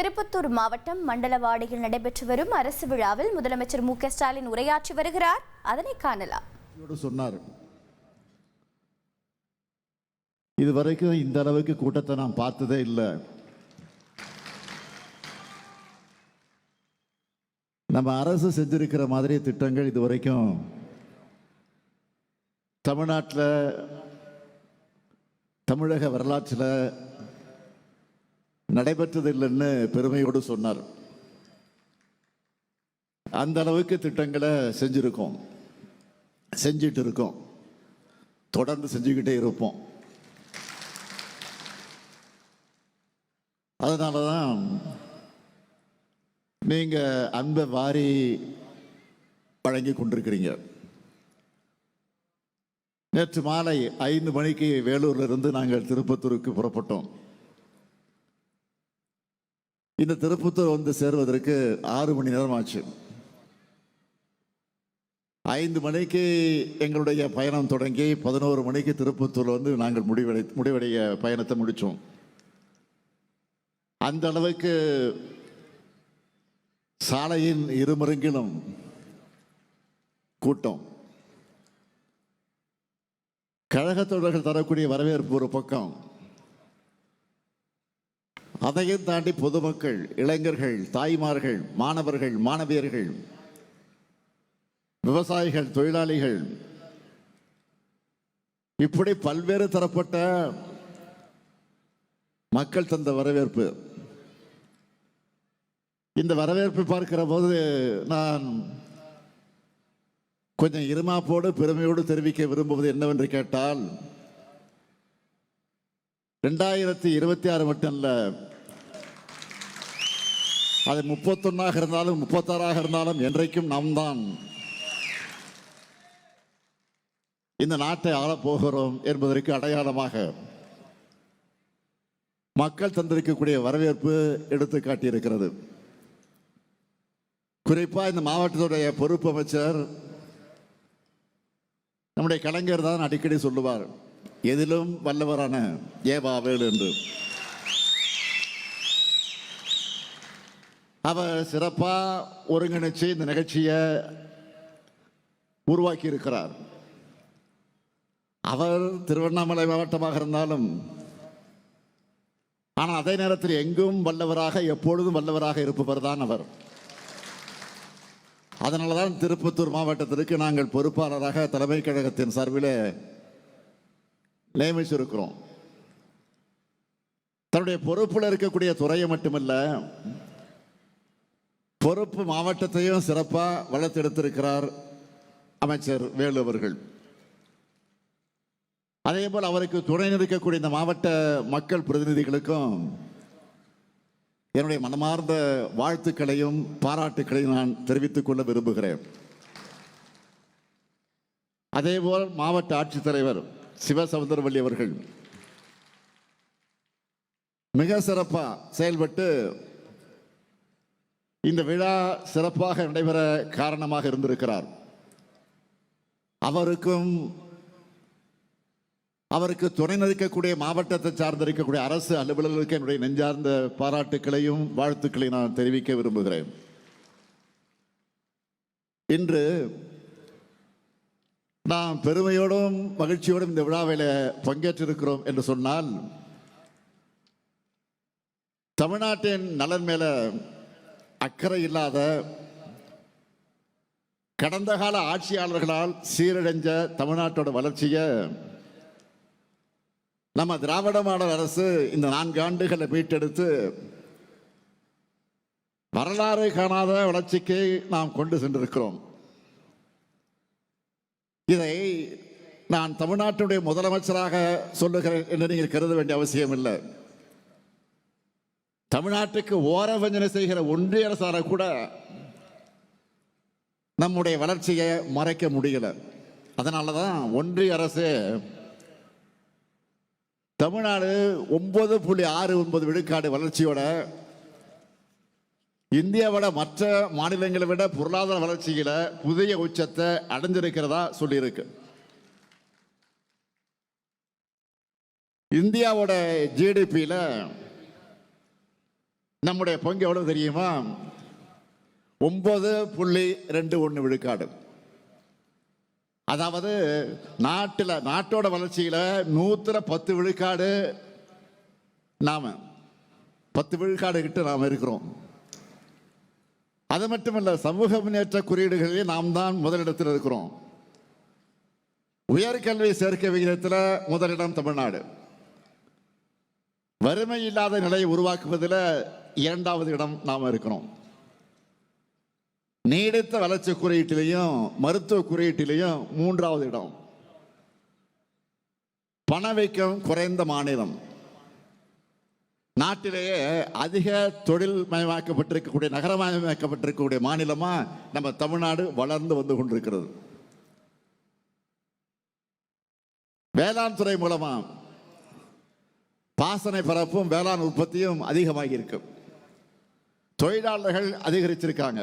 திருப்பத்தூர் மாவட்டம் மண்டலவாடியில் நடைபெற்று வரும் அரசு விழாவில் முதலமைச்சர் மு க ஸ்டாலின் உரையாற்றி வருகிறார். அதனை காணலாம். சொன்னார், இதுவரைக்கும் இந்த அளவுக்கு கூட்டத்தை நான் பார்த்ததே இல்லை. நம்ம அரசு செஞ்சிருக்கிற மாதிரி திட்டங்கள் இதுவரைக்கும் தமிழ்நாட்டில், தமிழக வரலாற்றில் நடைபெற்றதில்லைன்னு பெருமையோடு சொன்னார். அந்த அளவுக்கு திட்டங்களை செஞ்சிருக்கோம், செஞ்சிட்டு இருக்கோம், தொடர்ந்து செஞ்சுக்கிட்டே இருப்போம். அதனால தான் நீங்க அன்பை வாரி வழங்கி கொண்டிருக்கிறீங்க. நேற்று மாலை 5 மணிக்கு வேலூர்ல இருந்து நாங்கள் திருப்பத்தூருக்கு புறப்பட்டோம். இந்த திருப்பத்தூர் வந்து சேருவதற்கு 6 மணி நேரம் ஆச்சு. 5 மணிக்கு எங்களுடைய பயணம் தொடங்கி 11 மணிக்கு திருப்பத்தூர் வந்து நாங்கள் முடிவடைய பயணத்தை முடித்தோம். அந்த அளவுக்கு சாலையின் இருமருங்கிலும் கூட்டம். கழகத்தோழர்கள் தரக்கூடிய வரவேற்பு ஒரு பக்கம், அதையும் தாண்டி பொதுமக்கள், இளைஞர்கள், தாய்மார்கள், மாணவர்கள், மாணவியர்கள், விவசாயிகள், தொழிலாளிகள், இப்படி பல்வேறு தரப்பட்ட மக்கள் தந்த வரவேற்பு. இந்த வரவேற்பை பார்க்கிற போது நான் கொஞ்சம் இருமாப்போடு பெருமையோடு தெரிவிக்க விரும்புவது என்னவென்று கேட்டால், 2026 மட்டும் இல்ல, அது 31 இருந்தாலும் 36 இருந்தாலும் என்றைக்கும் நாம் தான் இந்த நாட்டை ஆளப்போகிறோம் என்பதற்கு அடையாளமாக மக்கள் தந்திருக்கக்கூடிய வரவேற்பு எடுத்து காட்டியிருக்கிறது. குறிப்பாக இந்த மாவட்டத்துடைய பொறுப்பு அமைச்சர் நம்முடைய கலைஞர் தான் அடிக்கடி சொல்லுவார், எதிலும் வல்லவரான ஏவாவேல் என்று. அவர் சிறப்பாக ஒருங்கிணைச்சு இந்த நிகழ்ச்சியை உருவாக்கி இருக்கிறார். அவர் திருவண்ணாமலை மாவட்டமாக இருந்தாலும், ஆனால் அதே நேரத்தில் எங்கும் வல்லவராக, எப்பொழுதும் வல்லவராக இருப்பவர் தான் அவர். அதனால தான் திருப்பத்தூர் மாவட்டத்திற்கு நாங்கள் பொறுப்பாளராக தலைமை கழகத்தின் சார்பில் நியமிச்சிருக்கிறோம். தன்னுடைய பொறுப்பில் இருக்கக்கூடிய துறையை மட்டுமல்ல, பொறுப்பு மாவட்டத்தையும் சிறப்பாக வளர்த்தெடுத்திருக்கிறார் அமைச்சர் வேலு அவர்கள். அதே போல் அவருக்கு துணை நிற்கக்கூடிய இந்த மாவட்ட மக்கள் பிரதிநிதிகளுக்கும் என்னுடைய மனமார்ந்த வாழ்த்துக்களையும் பாராட்டுக்களையும் நான் தெரிவித்துக் கொள்ள விரும்புகிறேன். அதேபோல் மாவட்ட ஆட்சித்தலைவர் சிவசவுந்தரவல்லி அவர்கள் மிக சிறப்பாக செயல்பட்டு இந்த விழா சிறப்பாக நடைபெற காரணமாக இருந்திருக்கிறார். அவருக்கு துணை நிற்கக்கூடிய மாவட்டத்தை சார்ந்திருக்கக்கூடிய அரசு அலுவலர்களுக்கு என்னுடைய நெஞ்சார்ந்த பாராட்டுக்களையும் வாழ்த்துக்களையும் நான் தெரிவிக்க விரும்புகிறேன். இன்று நாம் பெருமையோடும் மகிழ்ச்சியோடும் இந்த விழாவில் பங்கேற்றிருக்கிறோம் என்று சொன்னால், தமிழ்நாட்டின் நலன் மேல அக்கறை இல்லாத, கடந்த கால ஆட்சியாளர்களால் சீரடைஞ்ச தமிழ்நாட்டோட வளர்ச்சியை நம்ம திராவிட மாடல் அரசு இந்த 4 ஆண்டுகளை மீட்டெடுத்து வரலாறு காணாத வளர்ச்சிக்கு நாம் கொண்டு சென்றிருக்கிறோம். இதை நான் தமிழ்நாட்டுடைய முதலமைச்சராக சொல்லுகிறேன் என்று நீங்கள் கருத வேண்டிய அவசியம் இல்லை. தமிழ்நாட்டுக்கு ஓரவஞ்சனை செய்கிற ஒன்றிய அரசால கூட நம்முடைய வளர்ச்சியை மறைக்க முடியல. அதனால தான் ஒன்றிய அரசு தமிழ்நாடு 9.69 விழுக்காடு வளர்ச்சியோட இந்தியாவோட மற்ற மாநிலங்களை விட பொருளாதார வளர்ச்சியில புதிய உச்சத்தை அடைஞ்சிருக்கிறதா சொல்லியிருக்கு. இந்தியாவோட ஜிடிபியில் நம்முடைய பங்கு எவ்வளவு தெரியுமா? 9.21 விழுக்காடு. அதாவது நாட்டோட வளர்ச்சியில 110 விழுக்காடு நாம 10 விழுக்காடு கிட்ட நாம் இருக்கிறோம். அது மட்டுமல்ல, சமூக முன்னேற்ற குறியீடுகளில் நாம் தான் முதலிடத்தில் இருக்கிறோம். உயர்கல்வி சேர்க்கை விகிதத்தில் முதலிடம் தமிழ்நாடு. வறுமை இல்லாத நிலையை உருவாக்குவதில் 2வது இடம் நாம் இருக்கிறோம். நீடித்த வளர்ச்சி குறியீட்டிலையும் மருத்துவ குறியீட்டிலையும் 3வது இடம். பணவீக்கம் குறைந்த மாநிலம். நாட்டிலேயே அதிக தொழில் மயமாக்கப்பட்டிருக்கக்கூடிய நகரமயமாக்கப்பட்டிருக்கக்கூடிய மாநிலமா நம்ம தமிழ்நாடு வளர்ந்து வந்து கொண்டிருக்கிறது. வேளாண் துறை மூலமா பாசனை பரப்பும் வேளாண் உற்பத்தியும் அதிகமாகி இருக்கு. தொழிலாளர்கள் அதிகரிச்சிருக்காங்க.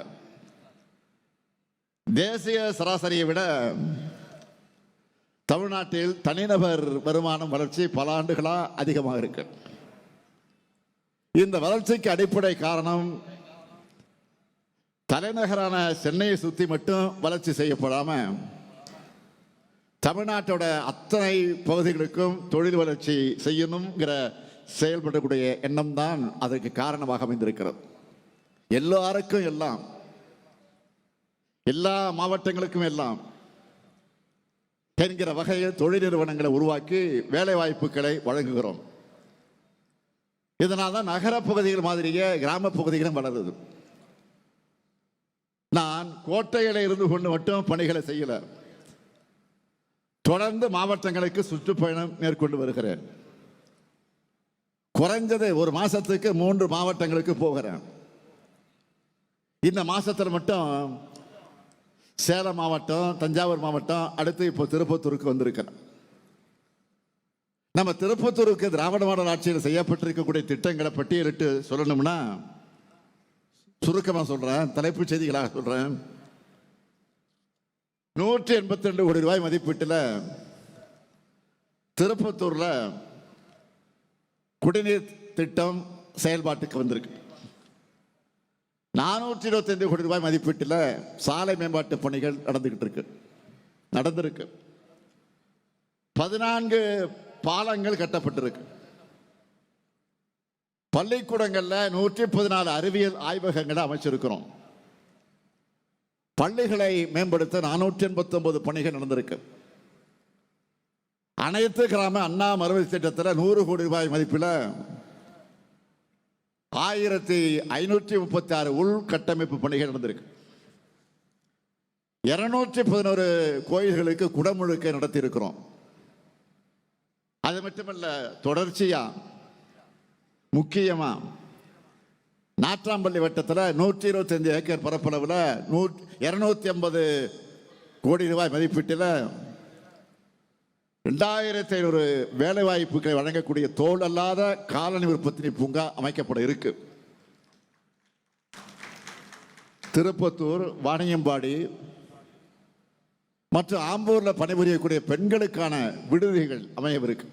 தேசிய சராசரியை விட தமிழ்நாட்டில் தனிநபர் வருமானம் வளர்ச்சி பல ஆண்டுகளா அதிகமாக இருக்கு. இந்த வளர்ச்சிக்கு அடிப்படை காரணம் தலைநகரான சென்னையை சுத்தி மட்டும் வளர்ச்சி செய்யப்படாம தமிழ்நாட்டோட அத்தனை பகுதிகளுக்கும் தொழில் வளர்ச்சி செய்யணுங்கிற செயல்படக்கூடிய எண்ணம் தான் அதற்கு காரணமாக அமைந்திருக்கிறது. எல்லாருக்கும் எல்லாம், எல்லா மாவட்டங்களுக்கும் எல்லாம் என்கிற வகையில் தொழில் நிறுவனங்களை உருவாக்கி வேலை வாய்ப்புகளை வழங்குகிறோம். இதனால் தான் நகர பகுதிகள் மாதிரியே கிராம பகுதிகளும் வளருது. நான் கோட்டையில இருந்து கொண்டு மட்டும் பணிகளை செய்யல, தொடர்ந்து மாவட்டங்களுக்கு சுற்றுப்பயணம் மேற்கொண்டு வருகிறேன். குறைஞ்சது ஒரு மாசத்துக்கு 3 மாவட்டங்களுக்கு போகிறேன். இந்த மாசத்துல மட்டும் சேலம் மாவட்டம், தஞ்சாவூர் மாவட்டம், அடுத்து இப்போ திருப்பத்தூருக்கு வந்திருக்கிறேன். நம்ம திருப்பத்தூருக்கு திராவிட மாடல் ஆட்சியில் செய்யப்பட்டிருக்கக்கூடிய திட்டங்களை பட்டியலிட்டு சொல்லணும்னா சுருக்கமாக சொல்றேன், தலைப்புச் செய்திகளாக சொல்றேன். 182 கோடி ரூபாய் மதிப்பீட்டில் திருப்பத்தூர்ல குடிநீர் திட்டம் செயல்பாட்டுக்கு வந்திருக்கு. 425 கோடி ரூபாய் மதிப்பீட்டில் சாலை மேம்பாட்டு பணிகள் நடந்திருக்கு. 14 பாலங்கள் கட்டப்பட்டிருக்கு. பள்ளிக்கூடங்கள்ல 114 அறிவியல் ஆய்வகங்களை அமைச்சிருக்கிறோம். பள்ளிகளை மேம்படுத்த 489 பணிகள் நடந்திருக்கு. அனைத்து கிராம அண்ணா மறுவழி திட்டத்தில் 100 கோடி ரூபாய் மதிப்பில் 1536 உள்கட்டமைப்பு பணிகள் நடந்திருக்கு. 211 கோயில்களுக்கு குடமுழுக்கை நடத்தி இருக்கிறோம். அது மட்டுமல்ல, தொடர்ச்சியா முக்கியமா நாற்றாம்பள்ளி வட்டத்தில் 125 ஏக்கர் பரப்பளவில் 250 கோடி ரூபாய் மதிப்பீட்டில் 2500 வேலை வாய்ப்புகளை வழங்கக்கூடிய தோல் அல்லாத காலனி உற்பத்தி பூங்கா அமைக்கப்பட இருக்கு. திருப்பத்தூர், வாணியம்பாடி மற்றும் ஆம்பூர்ல பணிபுரியக்கூடிய பெண்களுக்கான விடுதிகள் அமையவிருக்கு.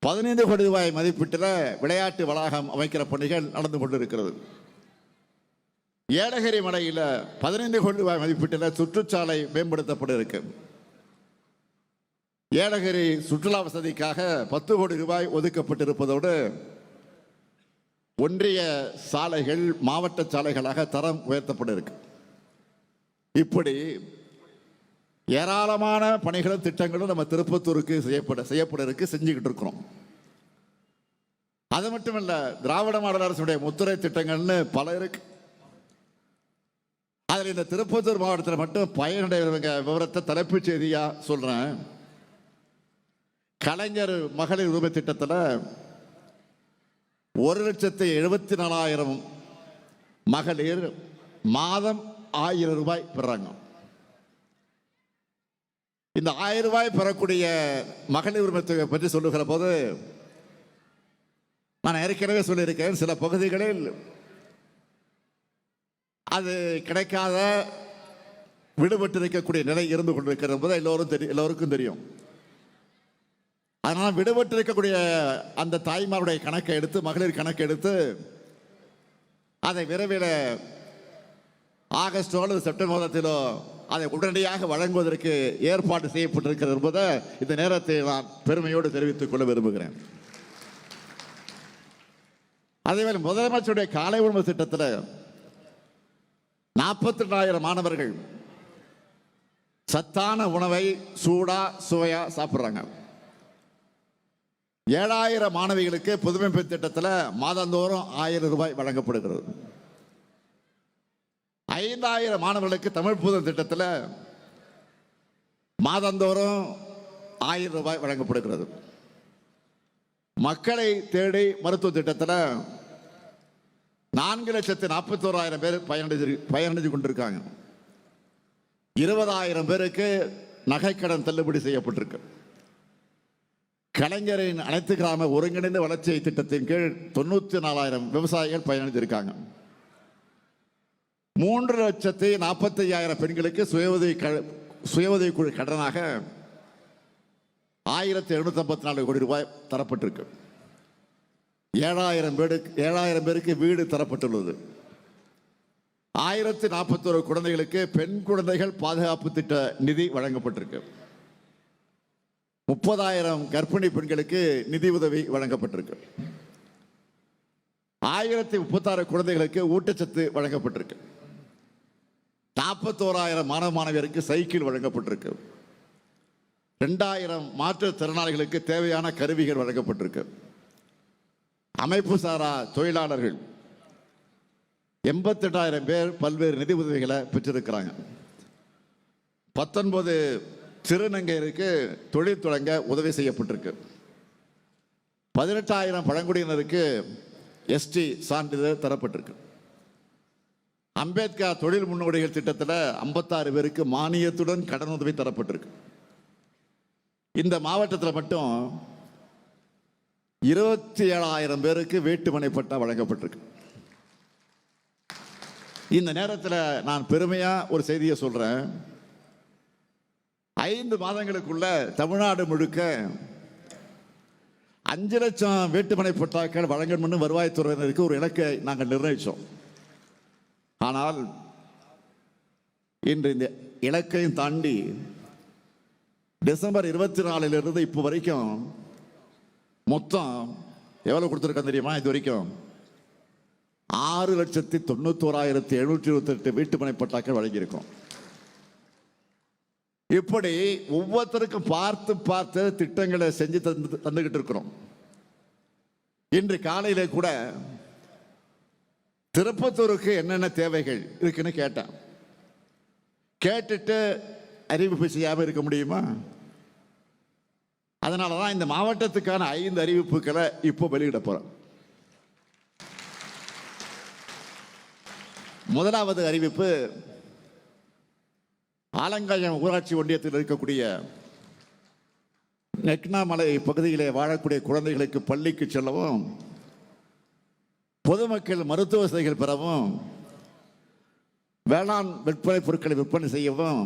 15 கோடி ரூபாய் மதிப்பீட்டில் விளையாட்டு வளாகம் அமைக்கிற பணிகள் நடந்து கொண்டிருக்கிறது. ஏலகிரி மலையில் 15 கோடி ரூபாய் மதிப்பீட்டில் சுற்றுச்சாலை மேம்படுத்தப்பட இருக்கு. ஏலகிரி சுற்றுலா வசதிக்காக 10 கோடி ரூபாய் ஒதுக்கப்பட்டிருப்பதோடு ஒன்றிய சாலைகள் மாவட்ட சாலைகளாக தரம் உயர்த்தப்பட இருக்கு. இப்படி ஏராளமான பணிகளும் திட்டங்களும் நம்ம திருப்பத்தூருக்கு செய்யப்பட இருக்கு, செஞ்சுக்கிட்டு இருக்கிறோம். அது மட்டுமல்ல, திராவிட மாடல் அரசுடைய முத்திரை திட்டங்கள்னு பல இருக்கு. அதில் இந்த திருப்பத்தூர் மாவட்டத்தில் மட்டும் பயனடைவங்க விவரத்தை தலைப்புச் செய்தியா சொல்றேன். கலைஞர் மகளிர் உரிமை திட்டத்தில் 1,74,000 மகளிர் மாதம் 1000 ரூபாய் பெறாங்க. இந்த 1000 ரூபாய் பெறக்கூடிய மகளிர் உரிமை தொகை பற்றி சொல்லுகிற போது நான் ஏற்கனவே சொல்லியிருக்கேன், சில பகுதிகளில் அது கிடைக்காத விடுபட்டு இருக்கக்கூடிய நிலை இருந்து கொண்டிருக்கிறது என்பது எல்லோருக்கும் தெரியும். அதனால் விடுபட்டு இருக்கக்கூடிய அந்த தாய்மாருடைய கணக்கை எடுத்து, மகளிர் கணக்கு எடுத்து, அதை விரைவில் ஆகஸ்டோ அல்லது செப்டம்பர் மாதத்திலோ அதை உடனடியாக வழங்குவதற்கு ஏற்பாடு செய்யப்பட்டிருக்கிறது என்பதை இந்த நேரத்தில் நான் பெருமையோடு தெரிவித்துக் கொள்ள விரும்புகிறேன். அதேவேளை முதலமைச்சருடைய காலை உணவு திட்டத்தில் 42,000 மாணவர்கள் சத்தான உணவை சூடா சுவையா சாப்பிட்றாங்க. 7,000 மாணவிகளுக்கு புதுமை பெண் திட்டத்தில் மாதந்தோறும் 1,000 ரூபாய் வழங்கப்படுகிறது. 5,000 மாணவர்களுக்கு தமிழ் புதுமை திட்டத்தில் மாதந்தோறும் 1,000 ரூபாய் வழங்கப்படுகிறது. மக்களை தேடி மருத்துவ திட்டத்தில் 4,41,000 பேர் பயனடைந்து கொண்டிருக்காங்க. 20,000 பேருக்கு நகைக்கடன் தள்ளுபடி செய்யப்பட்டிருக்கு. கலைஞரின் அனைத்து கிராம ஒருங்கிணைந்த வளர்ச்சி திட்டத்தின் கீழ் 94,000 விவசாயிகள் பயனடைந்திருக்காங்க. 3,45,000 பெண்களுக்கு சுயஉதவி குழு கடனாக 1,754 கோடி ரூபாய் தரப்பட்டிருக்கு. 7,000 பேருக்கு வீடு தரப்பட்டுள்ளது. 1,041 குழந்தைகளுக்கு பெண் குழந்தைகள் பாதுகாப்பு திட்ட நிதி வழங்கப்பட்டிருக்கு. 30,000 கர்ப்பிணி பெண்களுக்கு நிதி உதவி வழங்கப்பட்டிருக்கு. 1,036 குழந்தைகளுக்கு ஊட்டச்சத்து வழங்கப்பட்டிருக்கு. 41,000 மாணவ மாணவியருக்கு சைக்கிள் வழங்கப்பட்டிருக்கு. 2,000 மாற்றுத்திறனாளிகளுக்கு தேவையான கருவிகள் வழங்கப்பட்டிருக்கு. அமைப்பு சாரா தொழிலாளர்கள் 88,000 பேர் பல்வேறு நிதி உதவிகளை பெற்றிருக்கிறாங்க. 19 திருநங்கையருக்கு தொழில் தொடங்க உதவி செய்யப்பட்டிருக்கு. 18,000 பழங்குடியினருக்கு எஸ்டி சான்றிதழ் தரப்பட்டிருக்கு. அம்பேத்கர் தொழில் முன்னோடிகள் திட்டத்தில் 56 பேருக்கு மானியத்துடன் கடன் உதவி தரப்பட்டிருக்கு. இந்த மாவட்டத்தில் மட்டும் 27,000 பேருக்கு வீட்டுமனை பட்டா வழங்கப்பட்டிருக்கு. இந்த நேரத்தில் நான் பெருமையா ஒரு செய்தியை சொல்றேன். 5 மாதங்களுக்குள்ள தமிழ்நாடு முழுக்க 5 லட்சம் வீட்டுமனை பட்டாக்கள் வழங்கணும்னு வருவாய்த்துறையினருக்கு ஒரு இலக்கை நாங்கள் நிர்ணயித்தோம். ஆனால் இன்று இந்த இலக்கையும் தாண்டி டிசம்பர் 24 இப்போ வரைக்கும் மொத்தம் எவ்வளவு கொடுத்துருக்கோம் தெரியுமா? இது வரைக்கும் 6,91,728 வீட்டுமனை பட்டாக்கள் வழங்கியிருக்கோம். இப்படி ஒவ்வொருத்தருக்கும் பார்த்து பார்த்து திட்டங்களை செஞ்சு தந்துகிட்டு இருக்கிறோம். இன்று காலையில கூட திருப்பத்தூருக்கு என்னென்ன தேவைகள் இருக்குன்னு கேட்டேன். கேட்டுட்டு அறிவிப்பு செய்யாமல் இருக்க முடியுமா? அதனால தான் இந்த மாவட்டத்துக்கான 5 அறிவிப்புகளை இப்போ வெளியிட போறோம். முதலாவது அறிவிப்பு, ஆலங்காயம் ஊராட்சி ஒன்றியத்தில் இருக்கக்கூடிய நெக்னாமலை பகுதியிலே வாழக்கூடிய குழந்தைகளுக்கு பள்ளிக்கு செல்லவும், பொதுமக்கள் மருத்துவ வசதிகள் பெறவும், வேளாண் விற்பனை பொருட்களை விற்பனை செய்யவும்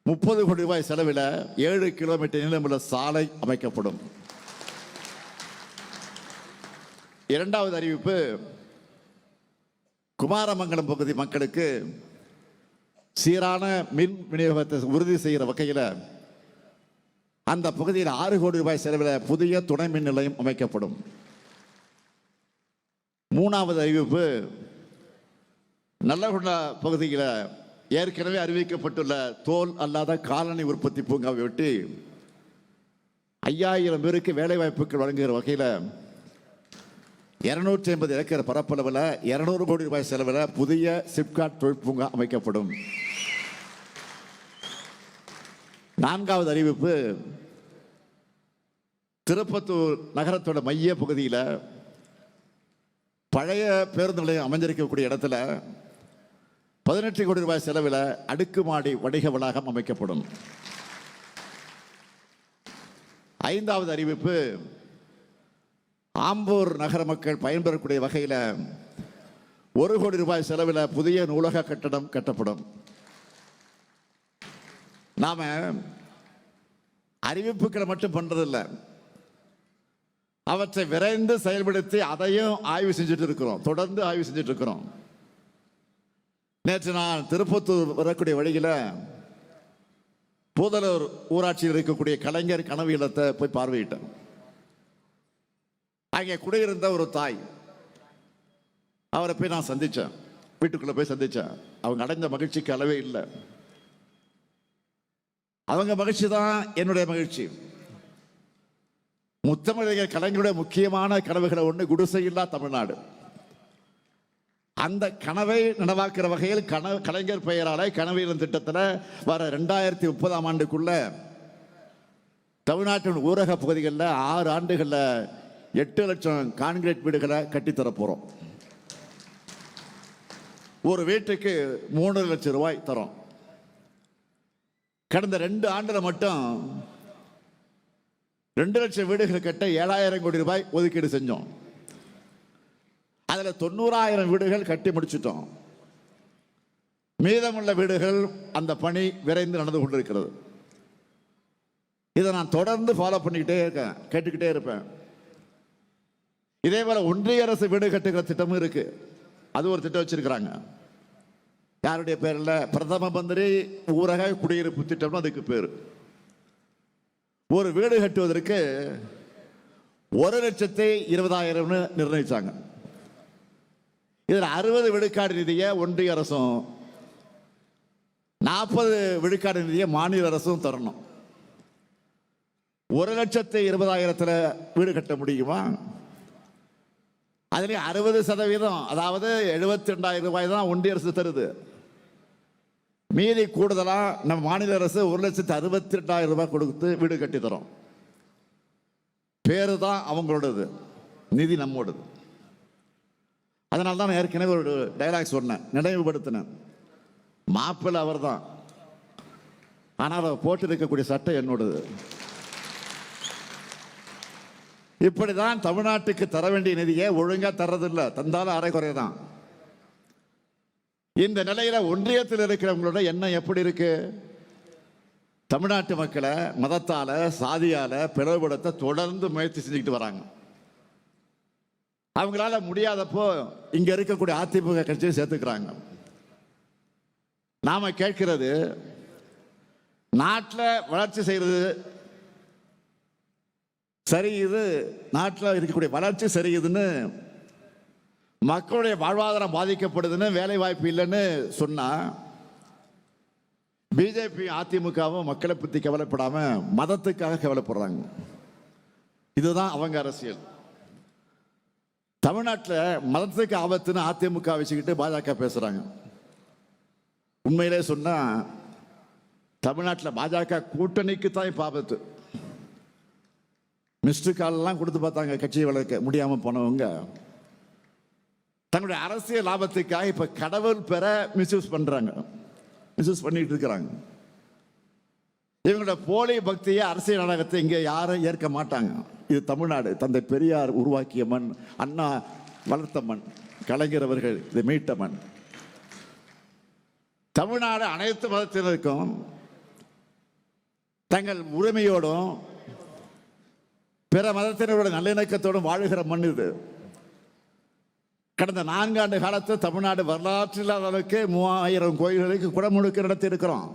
30 கோடி ரூபாய் செலவில் 7 கிலோமீட்டர் நீளமுள்ள சாலை அமைக்கப்படும். இரண்டாவது அறிவிப்பு, குமாரமங்கலம் பகுதி மக்களுக்கு சீரான மின் விநியோகத்தை உறுதி செய்கிற வகையில் அந்த பகுதியில் 6 கோடி ரூபாய் செலவில் புதிய துணை மின் நிலையம் அமைக்கப்படும். மூணாவது அறிவிப்பு, நல்லகுண்டா பகுதியில் ஏற்கனவே அறிவிக்கப்பட்டுள்ள தோல் அல்லாத காலணி உற்பத்தி பூங்காவை ஒட்டி 5,000 பேருக்கு வேலை வாய்ப்புகள் வழங்குகிற வகையில் 250 ஏக்கர் பரப்பளவில் 200 கோடி ரூபாய் செலவில் புதிய சிப்காட் தொழில் பூங்கா அமைக்கப்படும். நான்காவது அறிவிப்பு, திருப்பத்தூர் நகரத்தோட மைய பகுதியில் பழைய பேருந்து நிலையம் அமைஞ்சிருக்கக்கூடிய இடத்துல 18 கோடி ரூபாய் செலவில் அடுக்குமாடி வணிக வளாகம் அமைக்கப்படும். ஐந்தாவது அறிவிப்பு, ஆம்பூர் நகர மக்கள் பயன்பெறக்கூடிய வகையில் 1 கோடி ரூபாய் செலவில் புதிய நூலக கட்டடம் கட்டப்படும். நாம அறிவிப்புகளை மட்டும் பண்றதில்லை, அவற்றை விரைந்து செயல்படுத்தி அதையும் ஆய்வு செஞ்சுட்டு இருக்கிறோம், தொடர்ந்து ஆய்வு செஞ்சுட்டு இருக்கிறோம். நேற்று நான் திருப்பத்தூர் வரக்கூடிய வழியில் பூதலூர் ஊராட்சியில் இருக்கக்கூடிய கலைஞர் கனவு இல்லத்தை போய் பார்வையிட்டேன். அங்கே குடியிருந்த ஒரு தாய், அவரை போய் நான் சந்தித்தேன், வீட்டுக்குள்ளே போய் சந்தித்தேன். அவங்க அடைந்த மகிழ்ச்சிக்கு அளவே இல்லை. அவங்க மகிழ்ச்சி தான் என்னுடைய மகிழ்ச்சி. முத்தமிழர் கலைஞருடைய முக்கியமான கனவுகளை ஒன்று குடிசையில்லா தமிழ்நாடு. அந்த கனவை நனவாக்குற வகையில் கலைஞர் பெயரால கனவு இல்லம் திட்டத்தில் வர 2030ஆம் ஆண்டுக்குள்ள தமிழ்நாட்டின் ஊரக பகுதிகளில் 6 ஆண்டுகளில் 8 லட்சம் கான்கிரீட் வீடுகளை கட்டித்தர போறோம். ஒரு வீட்டுக்கு 3 லட்சம் ரூபாய் தரோம். கடந்த 2 ஆண்டுல மட்டும் 2 லட்சம் வீடுகள் கட்ட 7,000 கோடி ரூபாய் ஒதுக்கீடு செஞ்சோம். அதில் 90,000 வீடுகள் கட்டி முடிச்சிட்டோம். மீதமுள்ள வீடுகள் அந்த பணி விரைந்து நடந்து கொண்டிருக்கிறது. இதை நான் தொடர்ந்து ஃபாலோ பண்ணிக்கிட்டே இருக்கேன், கேட்டுக்கிட்டே இருப்பேன். இதே போல ஒன்றிய அரசு வீடு கட்டுகிற திட்டமும் இருக்கு. அது ஒரு திட்டம் வச்சிருக்கிறாங்க. யாருடைய பேரில்? பிரதம மந்திரி ஊரக குடியிருப்பு திட்டம்னு அதுக்கு பேர். ஒரு வீடு கட்டுவதற்கு 1,20,000 நிர்ணயிச்சாங்க. இதில் 60 விழுக்காடு நிதியை ஒன்றிய அரசும் 40 விழுக்காடு நிதியை மாநில அரசும் தரணும். 1,20,000 வீடு கட்ட முடியுமா? அதுலேயும் 60%, அதாவது 72,000 ரூபாய் தான் ஒன்றிய அரசு தருது. மீதி கூடுதலாக நம்ம மாநில அரசு 1,62,000 ரூபாய் கொடுத்து வீடு கட்டி தரோம். பேரு தான் அவங்களோடது, நிதி நம்மோடது. அதனால தான் நான் ஏற்கனவே ஒரு டைலாக் சொன்னேன், நினைவுபடுத்தினேன். மாப்பிள்ளை அவர் தான், ஆனால் அதை போட்டு இருக்கக்கூடிய சட்டை என்னோடது. இப்படிதான் தமிழ்நாட்டுக்கு தர வேண்டிய நிதியை ஒழுங்கா தர்றதில்லை, தந்தாலும் அரைக்குறை தான். இந்த நிலையில ஒன்றியத்தில் இருக்கிறவங்களோட எண்ணம் எப்படி இருக்கு? தமிழ்நாட்டு மக்களை மதத்தால சாதியால பிளவுபடுத்த தொடர்ந்து முயற்சி செஞ்சுக்கிட்டு வராங்க. அவங்களால முடியாதப்போ இங்க இருக்கக்கூடிய அதிமுக கட்சியை சேர்த்துக்கிறாங்க. நாம கேட்கிறது, நாட்டில் வளர்ச்சி செய்யறது சரியுது, நாட்டில் இருக்கக்கூடிய வளர்ச்சி சரியுதுன்னு, மக்களுடைய வாழ்வாதாரம் பாதிக்கப்படுதுன்னு, வேலை வாய்ப்பு இல்லைன்னு சொன்னா பிஜேபி அதிமுகவும் மக்களை பற்றி கவலைப்படாம மதத்துக்காக கவலைப்படுறாங்க. இதுதான் அவங்க அரசியல். தமிழ்நாட்டில் மதத்துக்கு ஆபத்துன்னு அதிமுக வச்சுக்கிட்டு பாஜக பேசுறாங்க. உண்மையிலே சொன்னா தமிழ்நாட்டில் பாஜக கூட்டணிக்கு தான் இப்போ ஆபத்து. மிஸ்டு கால்லாம் கொடுத்து பார்த்தாங்க, கட்சியை வளர்க்க முடியாமல் போனவங்க தங்களுடைய அரசியல் லாபத்துக்காக இப்ப கடவுள் பெற மிஸ்யூஸ் பண்றாங்க, மிஸ்யூஸ் பண்ணிட்டு இருக்கிறாங்க. இவங்களோட போலி பக்தியை, அரசியல் நாடகத்தை இங்க யாரும் ஏற்க மாட்டாங்க. இது தமிழ்நாடு, தந்தை பெரியார் உருவாக்கிய மண், அண்ணா வளர்த்த மண், கலைஞர் அவர்கள் இதை மீட்ட மண். தமிழ்நாடு அனைத்து மதத்தினருக்கும் தங்கள் உரிமையோடும் பிற மதத்தினரோட நல்லிணக்கத்தோடும் வாழுகிற மண் இது. கடந்த 4 ஆண்டு காலத்தில் தமிழ்நாடு வரலாற்றில் இல்லாத அளவுக்கு 3000 கோயில்களுக்கு குடமுழுக்கு நடத்தி இருக்கிறோம்.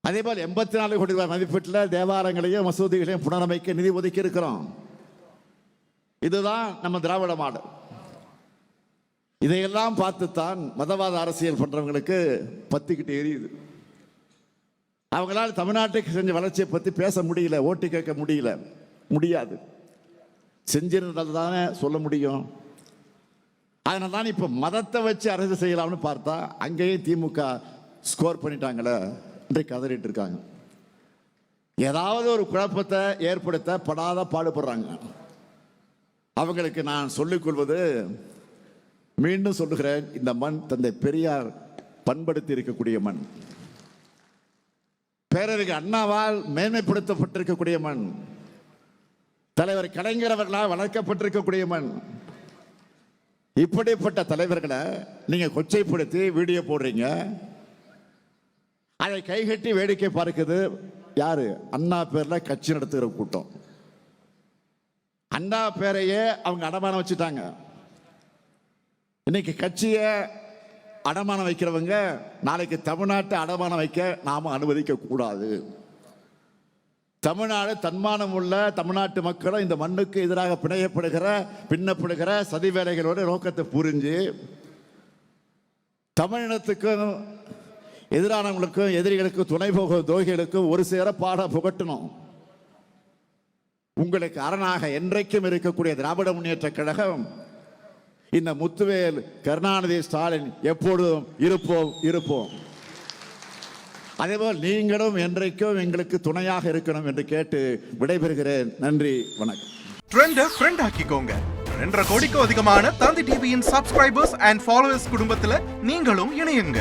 அதே போல் 84 கோடி ரூபாய் மதிப்பீட்டில் தேவாலயங்களையும் மசூதிகளையும் புனரமைக்க நிதி ஒதுக்கி இருக்கிறோம். இதுதான் நம்ம திராவிட மாடல். இதையெல்லாம் பார்த்துத்தான் மதவாத அரசியல் பண்றவங்களுக்கு பத்திக்கிட்டு எரியுது. அவங்களால தமிழ்நாட்டுக்கு செஞ்ச வளர்ச்சியை பற்றி பேச முடியல, ஓட்டு கேட்க முடியாது. செஞ்சிருந்தது தானே சொல்ல முடியும். அதனால தான் இப்போ மதத்தை வச்சு அரசு செய்யலாம்னு பார்த்தா அங்கேயும் திமுக ஸ்கோர் பண்ணிட்டாங்களே, இன்றைக்கு கதறிட்டு இருக்காங்க. ஏதாவது ஒரு குழப்பத்தை ஏற்படுத்த படாத பாடுபடுறாங்க. அவங்களுக்கு நான் சொல்லிக் கொள்வது, மீண்டும் சொல்லுகிறேன், இந்த மண் தந்தை பெரியார் பண்படுத்தி இருக்கக்கூடிய மண், பேரறிஞர் அண்ணாவால் மேன்மைப்படுத்தப்பட்டிருக்கக்கூடிய மண், தலைவர் கலைஞர் அவர்களால் வளர்க்கப்பட்டிருக்கக்கூடிய மண். இப்படிப்பட்ட தலைவர்களை நீங்க கொச்சைப்படுத்தி வீடியோ போடுறீங்க, அதை கைகட்டி வேடிக்கை பார்க்குது யாரு? அண்ணா பேர்ல கட்சி நடத்துகிற கூட்டம். அண்ணா பேரையே அவங்க அடமானம் வச்சுட்டாங்க. இன்னைக்கு கட்சியை அடமானம் வைக்கிறவங்க நாளைக்கு தமிழ்நாட்டை அடமானம் வைக்க நாம அனுமதிக்க கூடாது. தமிழ்நாடு தன்மானம் உள்ள தமிழ்நாட்டு மக்களும் இந்த மண்ணுக்கு எதிராக பின்னப்படுகிற சதி வேலைகளோட நோக்கத்தை புரிஞ்சு தமிழினத்துக்கும் எதிரானவங்களுக்கும் எதிரிகளுக்கும் துணை போக துரோகிகளுக்கும் ஒரு சேர பாட புகட்டணும். உங்களுக்கு அரணாக என்றைக்கும் இருக்கக்கூடிய திராவிட முன்னேற்ற கழகம், இந்த முத்துவேல், கருணாநிதி, ஸ்டாலின் எப்பொழுதும் இருப்போம். அதேபோல் நீங்களும் என்றைக்கும் எங்களுக்கு துணையாக இருக்கணும் என்று கேட்டு விடைபெறுகிறேன். நன்றி, வணக்கம். ட்ரெண்ட ஃப்ரெண்ட் ஆக்கிக்கோங்க. 2.5 கோடிக்கும் அதிகமான தந்தி டிவியின் சப்ஸ்கிரைபர்ஸ் அண்ட் ஃபாலோவர்ஸ் குடும்பத்துல நீங்களும் இணையுங்க.